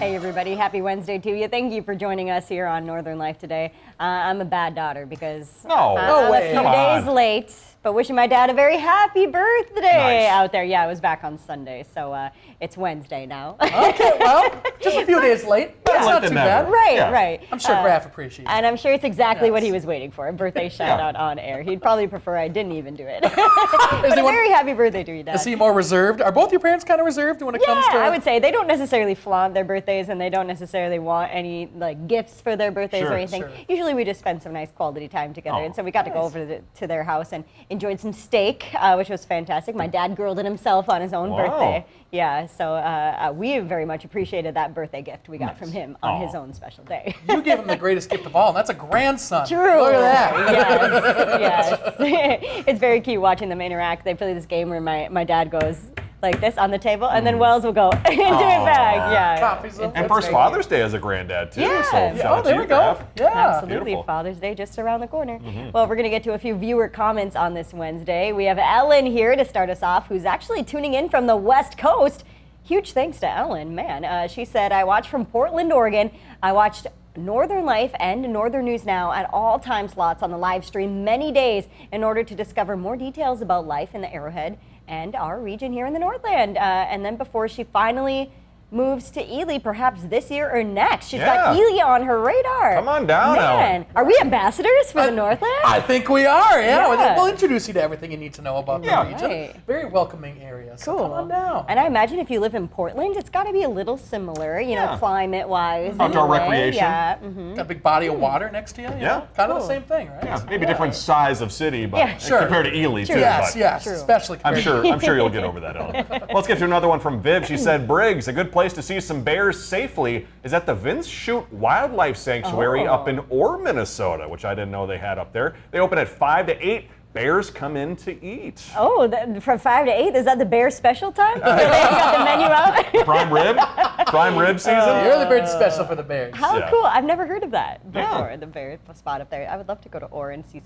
Hey everybody, happy Wednesday to you. Thank you for joining us here on Northern Life today. I'm a bad daughter because No I'm way. a few days late, but wishing my dad a very happy birthday Nice. out there. Yeah, I was back on Sunday, so it's Wednesday now. Okay, well, just a few days late. That's Late not than too never. bad. Right, Yeah. right. I'm sure Graf appreciates it. And I'm sure it's exactly what he Yes. was waiting for, a birthday shout out on air. He'd probably prefer I didn't even do it. Is But he a one- very happy birthday to you, Dad. Is he more reserved? Are both your parents kind of reserved when it comes to? I would say they don't necessarily flaunt their birthdays, and they don't necessarily want any like gifts for their birthdays Sure, or anything. sure. Usually, we just spend some nice quality time together, Oh, and so we got to go over to their house and enjoyed some steak, which was fantastic. My dad grilled it himself on his own Wow. birthday. Yeah, so we very much apprecited that birthday gift we got Nice. from him on Aw. his own special day. You gave him the greatest gift of all, and that's a grandson. True. Look at that. Yes, yes. It's very cute watching them interact. They play this game where my dad goes like this on the table, and then Wells will go into it back. Yeah. Copies them. And It's first very Father's Day as a granddad, too. Yeah. So Yeah, shout Oh, out to there you, we go. Graf. Yeah. Absolutely. Beautiful. Father's Day just around the corner. Well, we're going to get to a few viewer comments on this Wednesday. We have Ellen here to start us off, who's actually tuning in from the West Coast. Huge thanks to Ellen, man. She said, I watched from Portland, Oregon. I watched Northern Life and Northern News Now at all time slots on the live stream many days in order to discover more details about life in the Arrowhead and our region here in the Northland. And then before she finally moves to Ely, perhaps this year or next. She's got Yeah. Ely on her radar. Come on down, Man, Ellen. are we ambassadors for the Northland? I think we are, yeah. Yeah. We'll introduce you to everything you need to know about Yeah. the region. Right. Very welcoming area, so Cool. come on down. And I imagine if you live in Portland, it's got to be a little similar, you know, Yeah. climate-wise. in Outdoor a way. recreation. Yeah. Got a big body of water next to you. Yeah. Kind of Cool. the same thing, right? Yeah, maybe different size of city, but Yeah. Sure. compared to Ely, too. Yes, but yes, True. especially I'm compared sure you'll get over that, Ellen. Let's get to another one from Viv. She said, Briggs, a good place to see some bears safely is at the Vince Chute Wildlife Sanctuary Oh. up in Orr, Minnesota, which I didn't know they had up there. They open at 5 to 8. Bears come in to eat. Oh, from 5 to 8, is that the bear special time? Where they got the menu out? Prime rib season. You're the bird special for the Bears. How Yeah. cool. I've never heard of that Yeah. before, the bear spot up there. I would love to go to Orr and see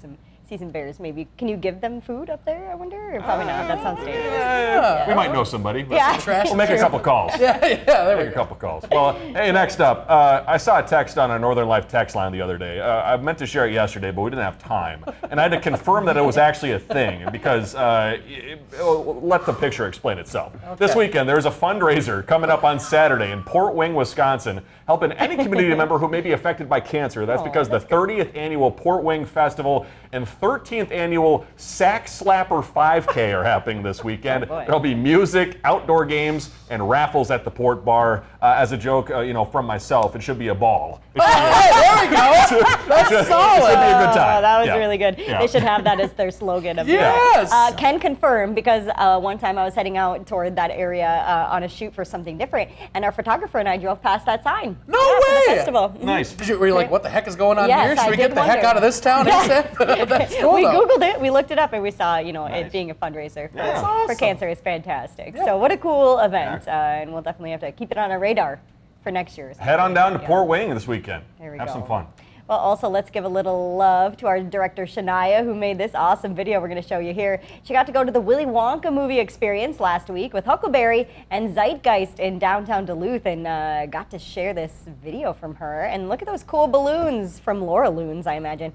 some bears. Maybe, can you give them food up there, I wonder? Or probably not, that sounds dangerous. We might know somebody. But Yeah. Trash We'll make a True. couple calls. Yeah, there we Make a go. couple calls. Well, hey, next up, I saw a text on a Northern Life text line the other day. I meant to share it yesterday, but we didn't have time. And I had to confirm that it was actually a thing because let the picture explain itself. This weekend, there's a fundraiser coming up on Saturday in Port Wing, Wisconsin, helping any community member who may be affected by cancer. That's because the 30th annual Port Wing Festival and 13th annual Sack Slapper 5K are happening this weekend. Oh, boy. There'll be music, outdoor games, and raffles at the Port Bar. As a joke, from myself, it should be a ball. It should Hey, there we go. That's It solid. should be a good time. Oh, that was Yeah. really good. Yeah. They should have that as their slogan. Of Yes. Can confirm, because one time I was heading out toward that area on a shoot for something different, and our photographer and I drove past that sign. No for the way! festival. Nice. Were you like, what the heck is going on Yes, here? Should I we did get the heck wonder. out of this town instead? That's cool, We though. Googled it, we looked it up, and we saw, Nice. it being a fundraiser for, That's for awesome. cancer is fantastic. Yeah. So what a cool event, and we'll definitely have to keep it on our radar for next year's. Head on down to Yeah. Port Wing this weekend. There we Have go. some fun. Well, also, let's give a little love to our director, Shania, who made this awesome video we're going to show you here. She got to go to the Willy Wonka movie experience last week with Huckleberry and Zeitgeist in downtown Duluth, and got to share this video from her. And look at those cool balloons from Laura Loons, I imagine.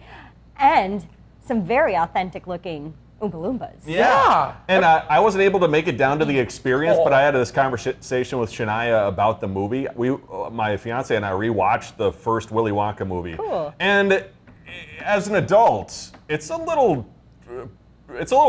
And some very authentic looking Oompa Loompas. Yeah. And I wasn't able to make it down to the experience, but I had this conversation with Shania about the movie. My fiance and I rewatched the first Willy Wonka movie. Cool. And as an adult, it's a little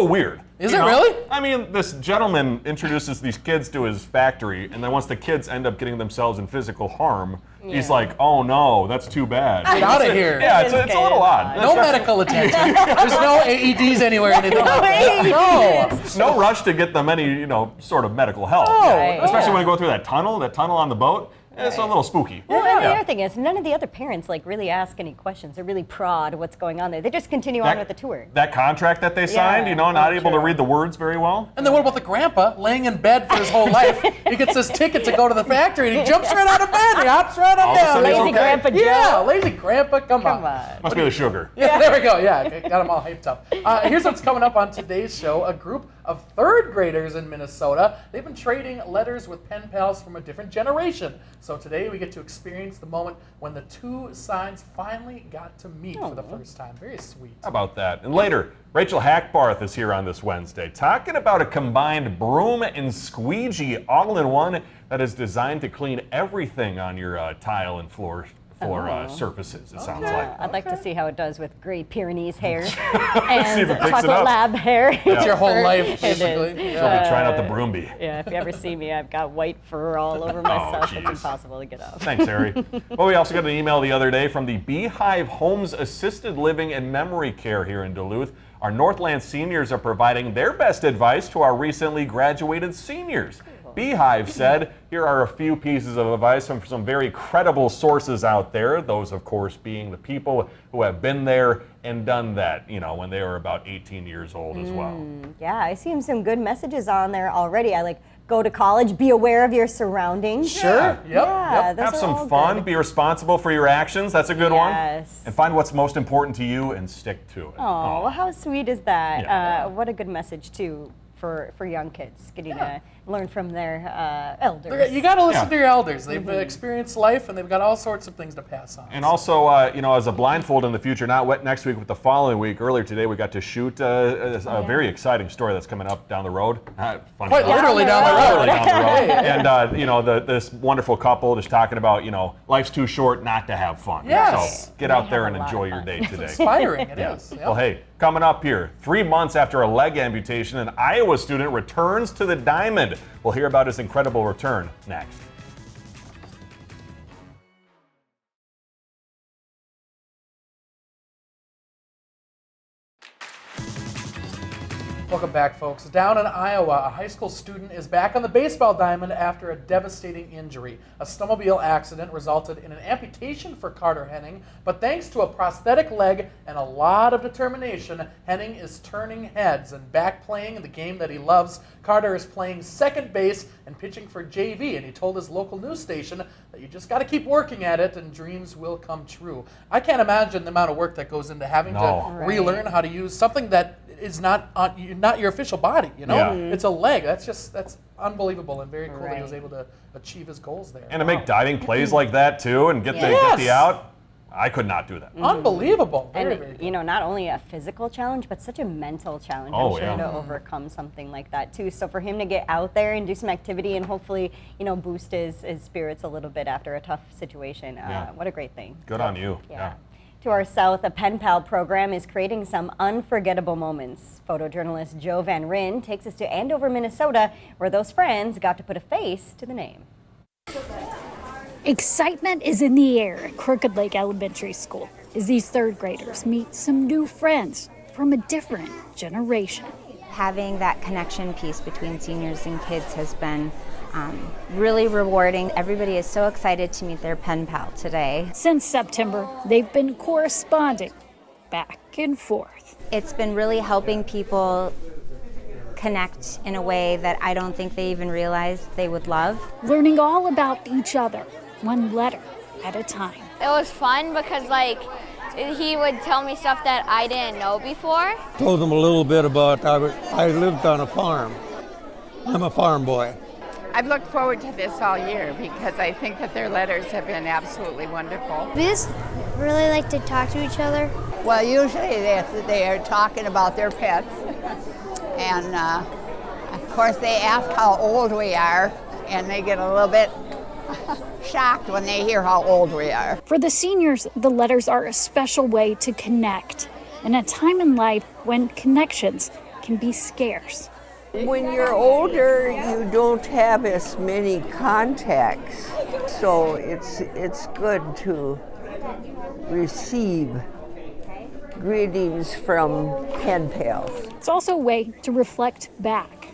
weird. Is you it know? really? I mean, this gentleman introduces these kids to his factory, and then once the kids end up getting themselves in physical harm, he's Yeah. like, "Oh no, that's too bad." Get out of here. Yeah, It it's is a kind little of odd. odd. No medical attention. There's no AEDs anywhere. Anything like that. AEDs. No rush to get them any, sort of medical help. Right. Especially Yeah. when you go through that tunnel on the boat. It's a Right. little spooky. Well, and the Yeah. other thing is, none of the other parents really ask any questions. They're really prod what's going on there. They just continue on with the tour. That contract that they signed, Yeah. not able to True. read the words very well. And then what about the grandpa laying in bed for his whole life? He gets this ticket to go to the factory and he jumps right out of bed. He hops right All on of a down. sudden he's Lazy okay. Grandpa Joe. Yeah, lazy grandpa. Come Come on. on. Must be the sugar. Yeah, there we go. Yeah, got them all hyped up. Here's what's coming up on today's show. A group of third graders in Minnesota. They've been trading letters with pen pals from a different generation. So today we get to experience the moment when the two sides finally got to meet for the first time. Very sweet. How about that? And later, Rachel Hackbarth is here on this Wednesday talking about a combined broom and squeegee all-in-one that is designed to clean everything on your tile and floor surfaces, it sounds like. I'd like to see how it does with Great Pyrenees hair See and if it picks it Chocolate up. Lab hair. It's your whole life, It basically. is. She'll be trying out the broom bee. Yeah, if you ever see me, I've got white fur all over myself. It's jeez. impossible to get off. Thanks, Harry. Well, we also got an email the other day from the Beehive Homes Assisted Living and Memory Care here in Duluth. Our Northland seniors are providing their best advice to our recently graduated seniors. Beehive said, here are a few pieces of advice from some very credible sources out there. Those, of course, being the people who have been there and done that, you know, when they were about 18 years old as well. Yeah, I see some good messages on there already. I like go to college, be aware of your surroundings. Sure. Yep. Yeah, those Have are some all fun, good. be responsible for your actions. That's a good one. Yes. And find what's most important to you and stick to it. Oh, how sweet is that? Yeah. What a good message, too, for young kids, getting to learn from their elders. You got to listen Yeah. to your elders. They've experienced life, and they've got all sorts of things to pass on. And also, you know, as a blindfold in the future, not next week, but the following week. Earlier today, we got to shoot a very exciting story that's coming up down the road. Funny Quite enough. literally down the road. Literally down the road. And, you know, this wonderful couple just talking about, you know, life's too short not to have fun. Yes. So get They out there have and a lot enjoy of your fun. day today. Inspiring, it is. Yep. Well, hey, coming up here, 3 months after a leg amputation, an Iowa student returns to the diamond. We'll hear about his incredible return next. Welcome back, folks. Down in Iowa, a high school student is back on the baseball diamond after a devastating injury. A snowmobile accident resulted in an amputation for Carter Henning, but thanks to a prosthetic leg and a lot of determination, Henning is turning heads and back playing in the game that he loves. Carter is playing second base and pitching for JV, and he told his local news station that you just got to keep working at it and dreams will come true. I can't imagine the amount of work that goes into having to relearn how to use something that is not your official body, you know? Yeah. It's a leg. That's unbelievable and very cool that he was able to achieve his goals there. And to make diving plays like that, too, and get the out, I could not do that. Unbelievable. Very, And, very good. you know, not only a physical challenge, but such a mental challenge, Oh, I'm sure, yeah. to overcome something like that, too. So for him to get out there and do some activity and hopefully, you know, boost his spirits a little bit after a tough situation, what a great thing. Good on you. Yeah. To our south, a Pen Pal program is creating some unforgettable moments. Photojournalist Joe Van Ryn takes us to Andover, Minnesota, where those friends got to put a face to the name. Excitement is in the air at Crooked Lake Elementary School as these third graders meet some new friends from a different generation. Having that connection piece between seniors and kids has been really rewarding. Everybody is so excited to meet their pen pal today. Since September, they've been corresponding back and forth. It's been really helping people connect in a way that I don't think they even realized they would love. Learning all about each other, one letter at a time. It was fun because he would tell me stuff that I didn't know before. Told them a little bit about I lived on a farm. I'm a farm boy. I've looked forward to this all year because I think that their letters have been absolutely wonderful. We just really like to talk to each other. Well, usually they are talking about their pets. And of course they ask how old we are, and they get a little bit shocked when they hear how old we are. For the seniors, the letters are a special way to connect in a time in life when connections can be scarce. When you're older, you don't have as many contacts, so it's good to receive greetings from pen pals. It's also a way to reflect back.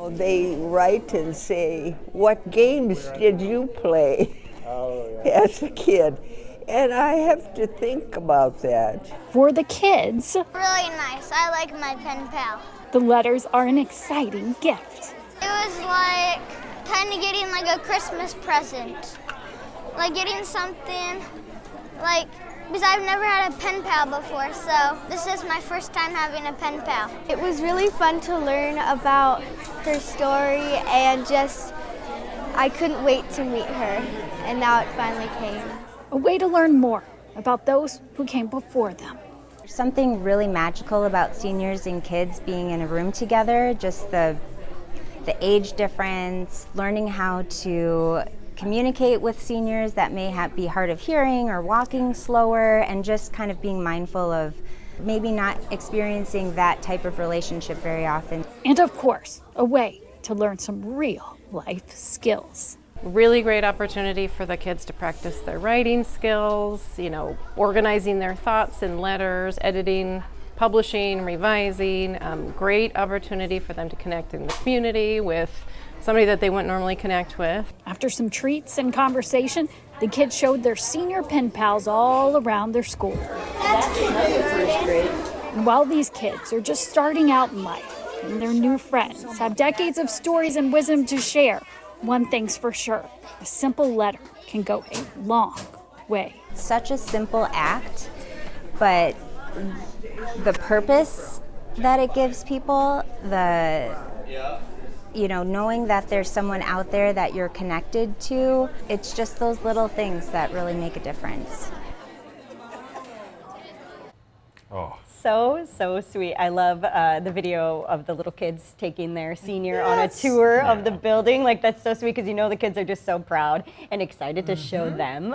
They write and say, "What games did you play as a kid?" And I have to think about that. For the kids, Really nice. I like my pen pal. the letters are an exciting gift. It was like kind of getting like a Christmas present. Like getting something like, because I've never had a pen pal before, so this is my first time having a pen pal. It was really fun to learn about her story and I couldn't wait to meet her. and now it finally came. A way to learn more about those who came before them. There's something really magical about seniors and kids being in a room together, just the age difference, learning how to communicate with seniors that may be hard of hearing or walking slower, and just kind of being mindful of maybe not experiencing that type of relationship very often. And of course, a way to learn some real life skills. Really great opportunity for the kids to practice their writing skills, organizing their thoughts in letters, editing, publishing, revising. Great opportunity for them to connect in the community with somebody that they wouldn't normally connect with. After some treats and conversation, the kids showed their senior pen pals all around their school. And while these kids are just starting out in life and their new friends have decades of stories and wisdom to share, one thing's for sure, a simple letter can go a long way. Such a simple act, but the purpose that it gives people, knowing that there's someone out there that you're connected to, it's just those little things that really make a difference. Oh. So sweet. I love the video of the little kids taking their senior on a tour of the building. Like, that's so sweet, because the kids are just so proud and excited to show them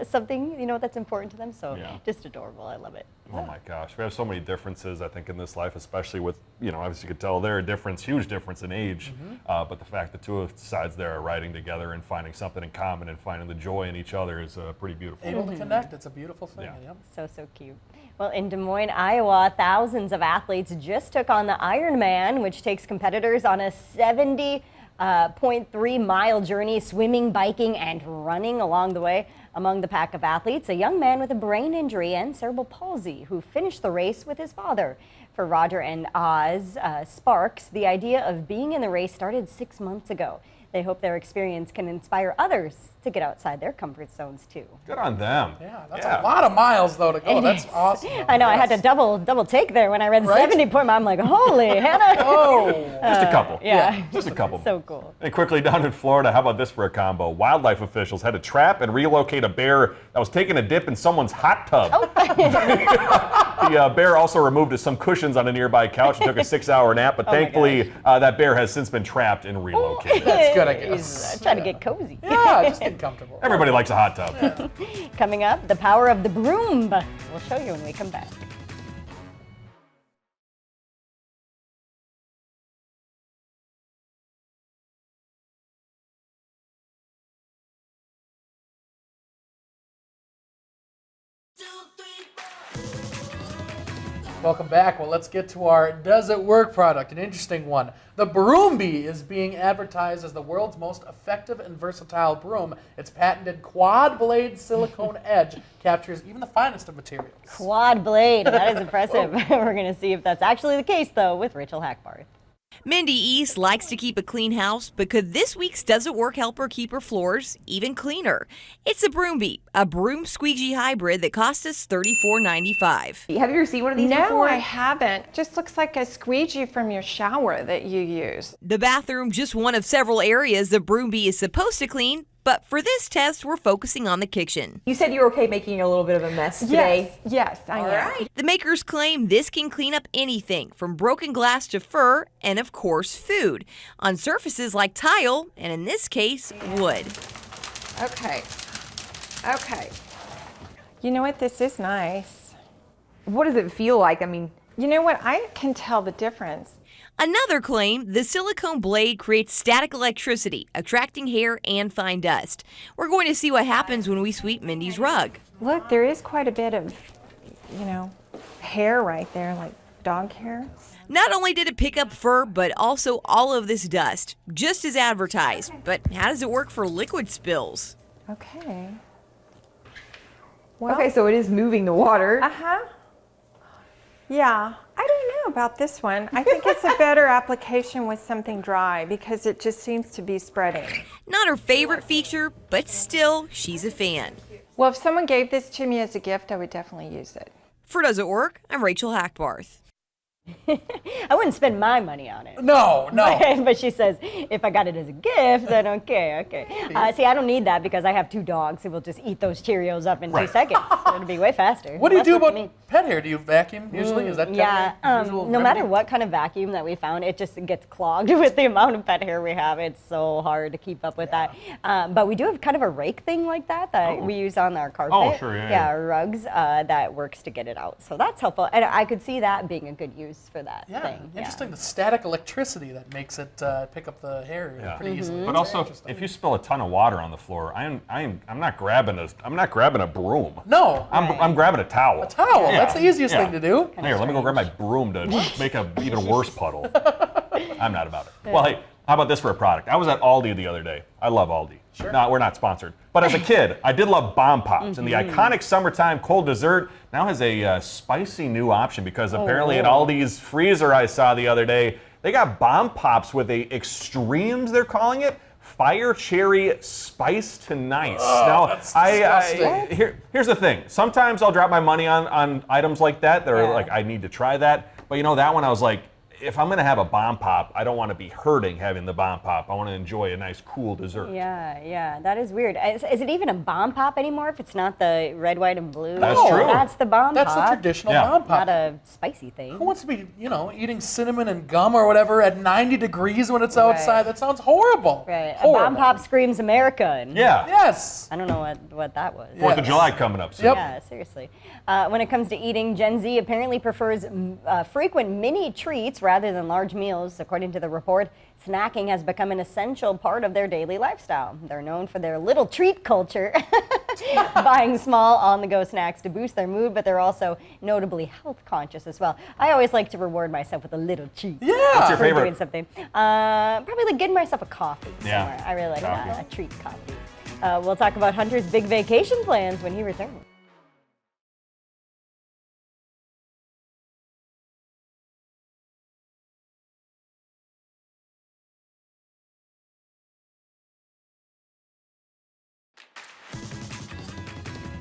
something, that's important to them. So just adorable. I love it. Oh my gosh, we have so many differences, I think, in this life, especially with, as you could tell, there are huge difference in age, but the fact that two sides there are riding together and finding something in common and finding the joy in each other is pretty beautiful. Able to connect, it's a beautiful thing. So cute. Well, in Des Moines, Iowa, thousands of athletes just took on the Ironman, which takes competitors on a 70.3-mile journey, swimming, biking, and running along the way. Among the pack of athletes, a young man with a brain injury and cerebral palsy who finished the race with his father. For Roger and Oz Sparks, the idea of being in the race started 6 months ago. They hope their experience can inspire others to get outside their comfort zones too. Good on them. Yeah, that's a lot of miles though to go. That's awesome. I know. I had to double take there when I read 70 point. I'm like, holy Hannah. Just a couple. Yeah. Just a couple. So cool. And quickly down in Florida, how about this for a combo? Wildlife officials had to trap and relocate a bear that was taking a dip in someone's hot tub. The bear also removed some cushions on a nearby couch and took a 6-hour nap, but thankfully that bear has since been trapped and relocated. That's good, I guess. He's trying to get cozy. Yeah, just get comfortable. Everybody likes a hot tub. Coming up, the power of the broom. We'll show you when we come back. Welcome back. Well, let's get to our Does It Work product, an interesting one. The Broom Bee is being advertised as the world's most effective and versatile broom. Its patented quad blade silicone edge captures even the finest of materials. Quad blade, that is impressive. We're going to see if that's actually the case, though, with Rachel Hackbarth. Mindy East likes to keep a clean house, but could this week's Does It Work help her keep her floors even cleaner? It's a Broom Bee, a broom squeegee hybrid that cost us $34.95. Have you ever seen one of these before? No, I haven't. Just looks like a squeegee from your shower that you use. The bathroom, just one of several areas the Broom Bee is supposed to clean, but for this test, we're focusing on the kitchen. You said you were okay making a little bit of a mess today. Yes, I am. Right. The makers claim this can clean up anything from broken glass to fur and, of course, food on surfaces like tile and, in this case, wood. Okay. You know what? This is nice. What does it feel like? I mean, you know what? I can tell the difference. Another claim, the silicone blade creates static electricity, attracting hair and fine dust. We're going to see what happens when we sweep Mindy's rug. Look, there is quite a bit of, hair right there, like dog hair. Not only did it pick up fur, but also all of this dust, just as advertised. But how does it work for liquid spills? Okay. Well, okay, so it is moving the water. Yeah, I don't know about this one. I think it's a better application with something dry because it just seems to be spreading. Not her favorite feature, but still, she's a fan. Well, if someone gave this to me as a gift, I would definitely use it. For Does It Work? I'm Rachel Hackbarth. I wouldn't spend my money on it. No. But she says, if I got it as a gift, then okay. See, I don't need that because I have 2 dogs who will just eat those Cheerios up in 2 seconds. It'll be way faster. What do you Less do work for about me. pet hair? Do you vacuum usually? Is that yeah, kind of your usual no matter remedy? what kind of vacuum that we found, it just gets clogged with the amount of pet hair we have. It's so hard to keep up with that. But we do have kind of a rake thing like that we use on our carpet. Oh, sure, yeah. Our rugs that works to get it out. So that's helpful. And I could see that being a good use for that thing. Interesting. The static electricity that makes it pick up the hair pretty easily. But also, if you spill a ton of water on the floor, I'm not grabbing a broom. No. I'm grabbing a towel. A towel. That's the easiest thing to do. Here, let me go grab my broom to make an even worse puddle. I'm not about it. Well, hey, how about this for a product? I was at Aldi the other day. I love Aldi. Sure. No, we're not sponsored. But as a kid, I did love Bomb Pops. And the iconic summertime cold dessert now has a spicy new option because apparently at Aldi's freezer I saw the other day, they got Bomb Pops with a extremes, they're calling it, Fire Cherry Spice to Nice. Now, that's disgusting. here's the thing. Sometimes I'll drop my money on items like that are like, I need to try that. But that one I was like, if I'm going to have a Bomb Pop, I don't want to be hurting having the Bomb Pop. I want to enjoy a nice, cool dessert. Yeah, that is weird. Is it even a Bomb Pop anymore if it's not the red, white, and blue? That's true. That's the Bomb Pop. That's the traditional Bomb Pop. Not a spicy thing. Who wants to be, eating cinnamon and gum or whatever at 90 degrees when it's outside? That sounds horrible. Right. Horrible. A Bomb Pop screams American. Yeah. Yes. I don't know what that was. 4th of July coming up soon. Yeah, seriously. When it comes to eating, Gen Z apparently prefers frequent mini treats rather than large meals. According to the report, snacking has become an essential part of their daily lifestyle. They're known for their little treat culture, buying small on-the-go snacks to boost their mood, but they're also notably health conscious as well. I always like to reward myself with a little treat. Yeah. What's your for favorite? doing something. Probably like getting myself a coffee somewhere. I really like Coffee. that, a treat coffee. We'll talk about Hunter's big vacation plans when he returns.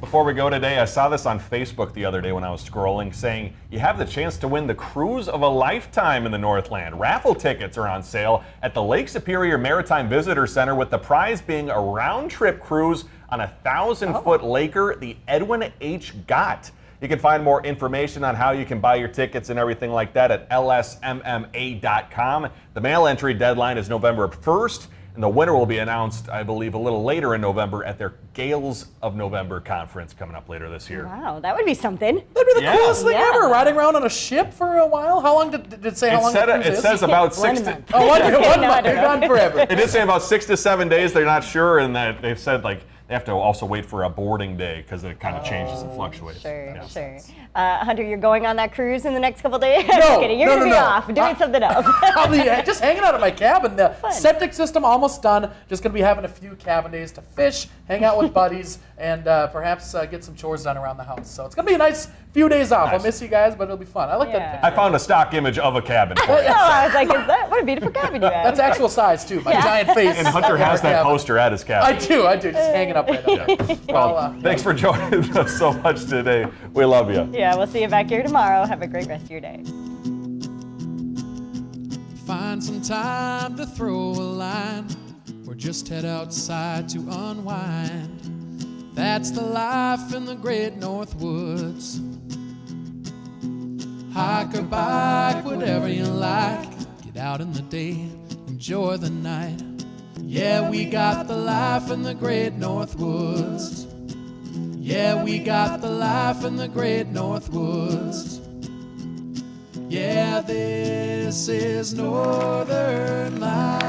Before we go today, I saw this on Facebook the other day when I was scrolling saying you have the chance to win the cruise of a lifetime in the Northland. Raffle tickets are on sale at the Lake Superior Maritime Visitor Center with the prize being a round-trip cruise on a 1,000-foot laker, the Edwin H. Gott. You can find more information on how you can buy your tickets and everything like that at lsmma.com. The mail entry deadline is November 1st. And the winner will be announced, I believe, a little later in November at their Gales of November conference coming up later this year. Wow, that would be something. That'd be the coolest thing ever. Riding around on a ship for a while. How long did it say? How long the cruise It is? says about 6 to... Oh, 1 month. They're gone forever. It did say about 6 to 7 days. They're not sure, and that they've said they have to also wait for a boarding day because it kind of changes and fluctuates. Sure. Hunter, you're going on that cruise in the next couple days? No, Just kidding. You're no, going to no, be no. off doing something else. I'll be just hanging out at my cabin. The septic system almost done. Just going to be having a few cabin days to fish, hang out with buddies, and perhaps get some chores done around the house. So it's going to be a nice few days off. I'll miss you guys, but it'll be fun. I like that picture. I found a stock image of a cabin for you. I was like, what a beautiful cabin you have. That's actual size, too. My giant face. And Hunter has that poster at his cabin. I do. Just hanging up right now. Well, thanks for joining us so much today. We love you. Yeah, we'll see you back here tomorrow. Have a great rest of your day. Find some time to throw a line or just head outside to unwind. That's the life in the great North Woods. Hike or bike, whatever you like. Get out in the day, enjoy the night. Yeah, we got the life in the great North Woods. Yeah, we got the life in the great North Woods. Yeah, this is Northern Life.